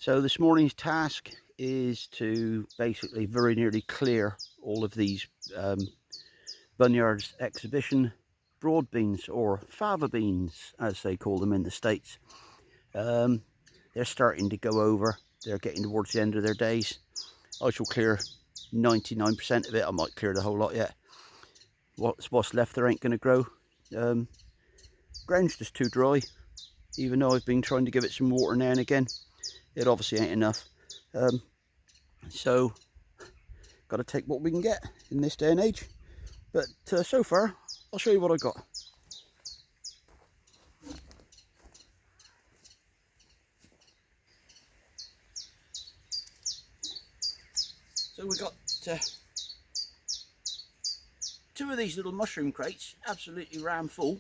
So this morning's task is to basically very nearly clear all of these Bunyards exhibition broad beans, or fava beans as they call them in the States. They're starting to go over. They're getting towards the end of their days. I shall clear 99% of it. I might clear the whole lot yet. What's left there ain't going to grow. Ground's just too dry, even though I've been trying to give it some water now and again. It obviously ain't enough. So got to take what we can get in this day and age. But so far, I'll show you what I got. So we got two of these little mushroom crates, absolutely ram full.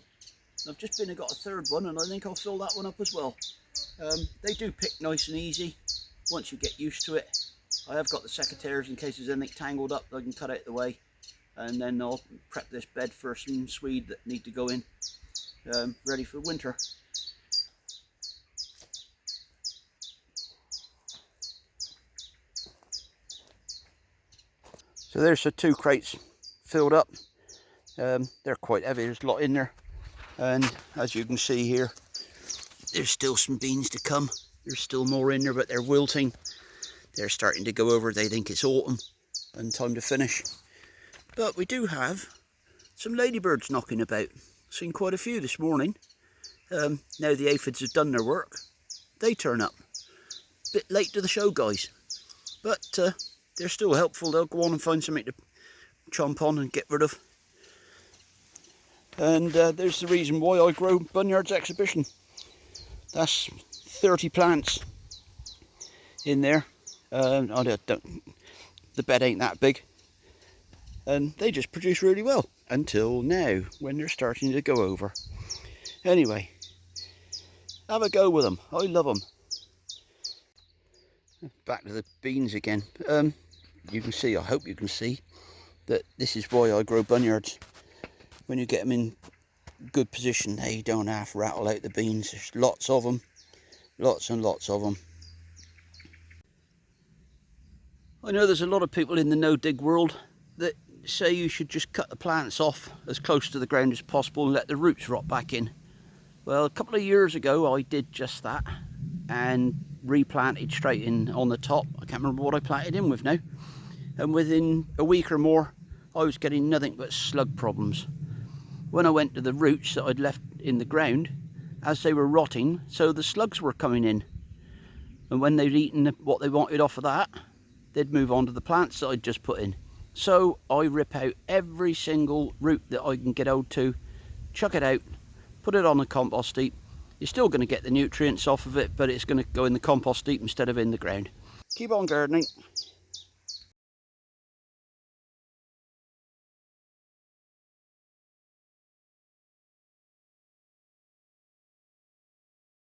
I've just been and got a third one, and I think I'll fill that one up as well. They do pick nice and easy once you get used to it. I have got the secateurs in case there's anything tangled up that I can cut out the way, and then I'll prep this bed for some swede that need to go in, ready for winter. So there's the two crates filled up. They're quite heavy, there's a lot in there, and as you can see here, there's still some beans to come. There's still more in there, but they're wilting. They're starting to go over. They think it's autumn and time to finish. But we do have some ladybirds knocking about. Seen quite a few this morning. Now the aphids have done their work, they turn up. Bit late to the show, guys, but they're still helpful. They'll go on and find something to chomp on and get rid of. And there's the reason why I grow Bunyards exhibition. That's 30 plants in there. The bed ain't that big, and they just produce really well until now, when they're starting to go over. Anyway, have a go with them. I love them. Back to the beans again. You can see, I hope you can see, that this is why I grow Bunyards. When you get them in good position, they don't half rattle out the beans. There's lots of them, lots and lots of them. I know there's a lot of people in the no-dig world that say you should just cut the plants off as close to the ground as possible and let the roots rot back in. Well, a couple of years ago I did just that and replanted straight in on the top. I can't remember what I planted in with now, and within a week or more I was getting nothing but slug problems. When I went to the roots that I'd left in the ground, as they were rotting, so the slugs were coming in, and when they'd eaten what they wanted off of that, they'd move on to the plants that I'd just put in. So I rip out every single root that I can get hold to, chuck it out, put it on the compost heap. You're still going to get the nutrients off of it, but it's going to go in the compost heap instead of in the ground. Keep on gardening.